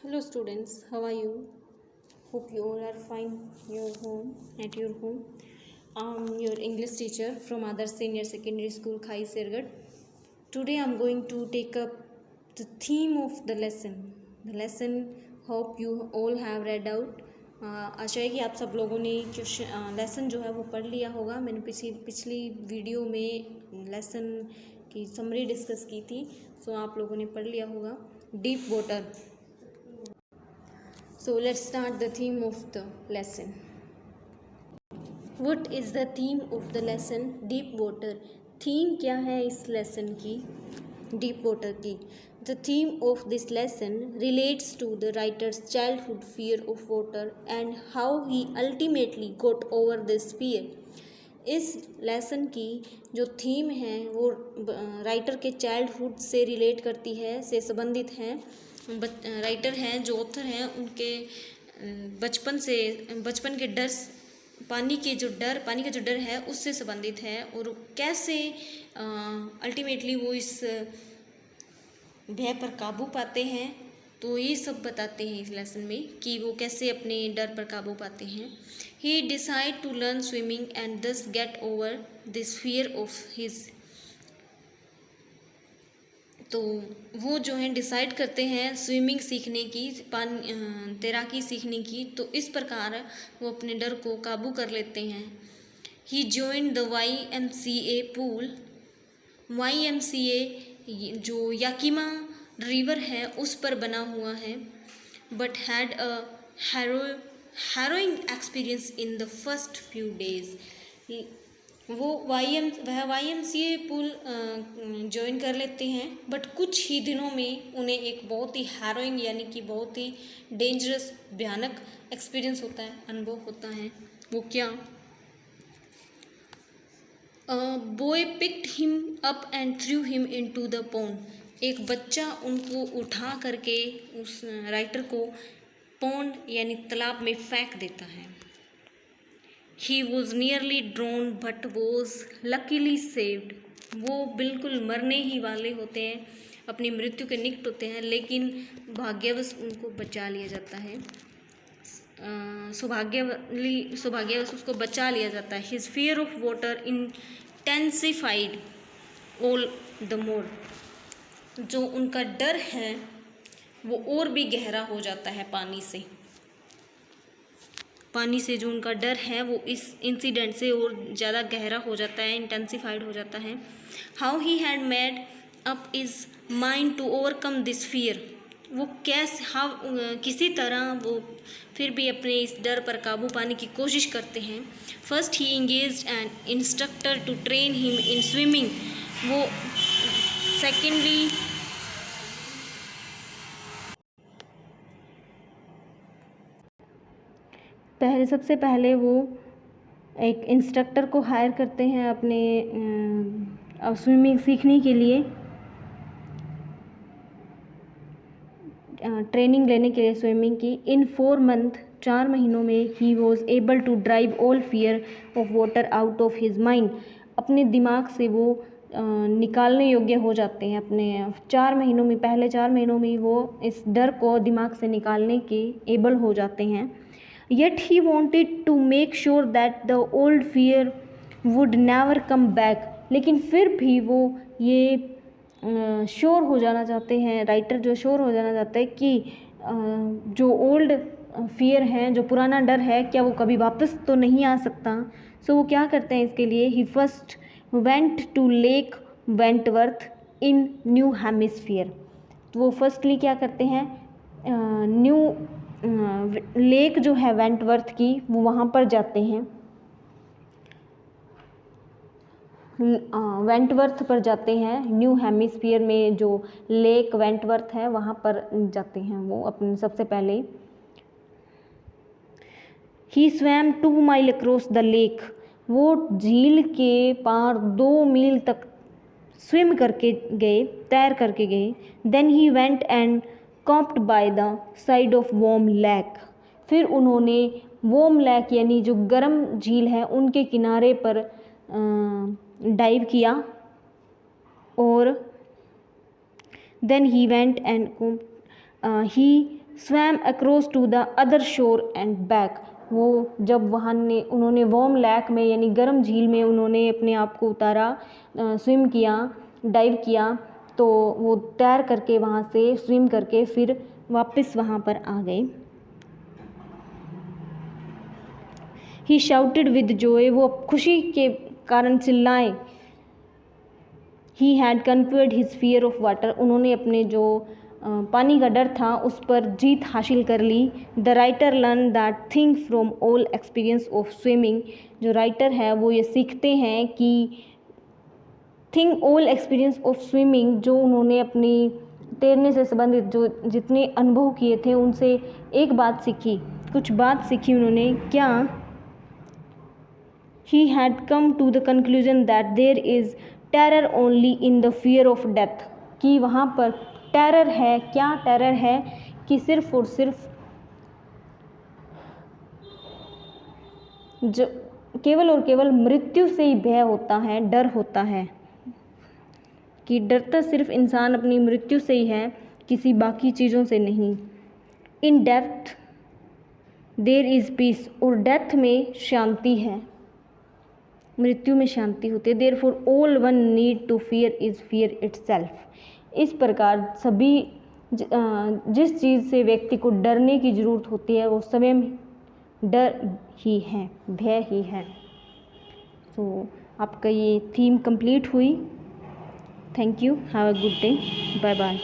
Hello students, how are you? Hope you all are fine at your home. I'm your English teacher from Adarsh Senior Secondary School, Khai Sergat. Today I'm going to take up the theme of the lesson. The lesson hope you all have read out. आशा है कि आप सब लोगों ने lesson जो है वो पढ़ लिया होगा। मैंने पिछली वीडियो में लेसन की समरी डिस्कस की थी, सो आप लोगों ने पढ़ लिया होगा। Deep water. So let's start the theme of the lesson. What is the theme of the lesson? Deep water. Theme क्या है इस lesson की? Deep water की. The theme of this lesson relates to the writer's childhood fear of water and how he ultimately got over this fear. इस lesson की जो theme है वो राइटर के चाइल्डहुड से रिलेट करती है, से संबंधित है। राइटर हैं जो ऑथर हैं उनके बचपन के डर, पानी का जो डर है उससे संबंधित है, और कैसे अल्टीमेटली वो इस भय पर काबू पाते हैं। तो ये सब बताते हैं इस लेसन में कि वो कैसे अपने डर पर काबू पाते हैं। He decide to learn swimming and thus get over this fear of his. तो वो जो है डिसाइड करते हैं स्विमिंग सीखने की, तैराकी सीखने की, तो इस प्रकार वो अपने डर को काबू कर लेते हैं। He join the YMCA pool. YMCA जो याकिमा रिवर है उस पर बना हुआ है, but had a harrowing experience in the first few days. वो YMCA पुल ज्वाइन कर लेते हैं, बट कुछ ही दिनों में उन्हें एक बहुत ही हैरोइंग यानी कि बहुत ही डेंजरस, भयानक एक्सपीरियंस होता है, अनुभव होता है। वो क्या? Boy picked him up and through him into the pond. एक बच्चा उनको उठा करके उस राइटर को पोंड यानी तालाब में फेंक देता है। He was nearly drowned but was luckily saved. वो बिल्कुल मरने ही वाले होते हैं, अपनी मृत्यु के निकट होते हैं, लेकिन भाग्यवश उनको बचा लिया जाता है। सौभाग्यवश उसको बचा लिया जाता है। His fear of water intensified all the more. जो उनका डर है वो और भी गहरा हो जाता है पानी से जो उनका डर है वो इस इंसिडेंट से और ज़्यादा गहरा हो जाता है, इंटेंसिफाइड हो जाता है। How he had made up his mind to overcome this fear. वो किसी तरह वो फिर भी अपने इस डर पर काबू पाने की कोशिश करते हैं। First he engaged an instructor to train him in swimming. वो सेकेंडली सबसे पहले वो एक इंस्ट्रक्टर को हायर करते हैं अपने स्विमिंग सीखने के लिए, ट्रेनिंग लेने के लिए स्विमिंग की। इन 4 मंथ 4 महीनों में he was able to drive all fear of water out of his mind. अपने दिमाग से वो निकालने योग्य हो जाते हैं। अपने 4 महीनों में, पहले 4 महीनों में वो इस डर को दिमाग से निकालने के एबल हो जाते हैं। Yet he wanted to make sure that the old fear would never come back. लेकिन फिर भी वो ये श्योर हो जाना चाहते हैं, राइटर जो श्योर हो जाना चाहता है कि जो ओल्ड फियर है, जो पुराना डर है, क्या वो कभी वापस तो नहीं आ सकता। सो वो क्या करते हैं इसके लिए, he first went to lake Wentworth in New Hemisphere. तो वो फर्स्टली क्या करते हैं, न्यू लेक जो है वेंटवर्थ की, वो वहाँ पर जाते हैं, वेंटवर्थ पर जाते हैं। न्यू हेमिस्फीयर में जो लेक वेंटवर्थ है वहाँ पर जाते हैं वो अपने सबसे पहले। He swam 2 mile across the lake. वो झील के पार 2 मील तक स्विम करके गए, तैर करके गए। Then he went and copped by the side of warm lake. फिर उन्होंने वार्म लेक यानी जो गर्म झील है उनके किनारे पर डाइव किया, और then he went and he swam across to the other shore and back. वो जब उन्होंने वार्म लैक में यानी गर्म झील में उन्होंने अपने आप को उतारा, स्विम किया, डाइव किया, तो वो तैर करके वहाँ से स्विम करके फिर वापस वहाँ पर आ गए। ही शाउटेड विद जॉय, वो खुशी के कारण चिल्लाए। He had conquered his fear of water, उन्होंने अपने जो पानी का डर था उस पर जीत हासिल कर ली। The writer learn that thing from all experience of swimming, जो राइटर है वो ये सीखते हैं कि thing all experience of swimming, जो उन्होंने अपनी तैरने से संबंधित जो जितने अनुभव किए थे उनसे एक बात सीखी, कुछ बात सीखी उन्होंने। क्या? He had come to the conclusion that there is terror only in the fear of death, कि वहाँ पर टेरर है। क्या टेरर है? कि सिर्फ और सिर्फ जो केवल और केवल मृत्यु से ही भय होता है, डर होता है, कि डरता सिर्फ इंसान अपनी मृत्यु से ही है, किसी बाकी चीज़ों से नहीं। In death there is peace, और डेथ में शांति है, मृत्यु में शांति होती है। Therefore all one need to fear is fear itself. इस प्रकार सभी जिस चीज़ से व्यक्ति को डरने की ज़रूरत होती है वो स्वयं डर ही है, भय ही है। तो आपका ये थीम कंप्लीट हुई। Thank you, have a good day, bye bye.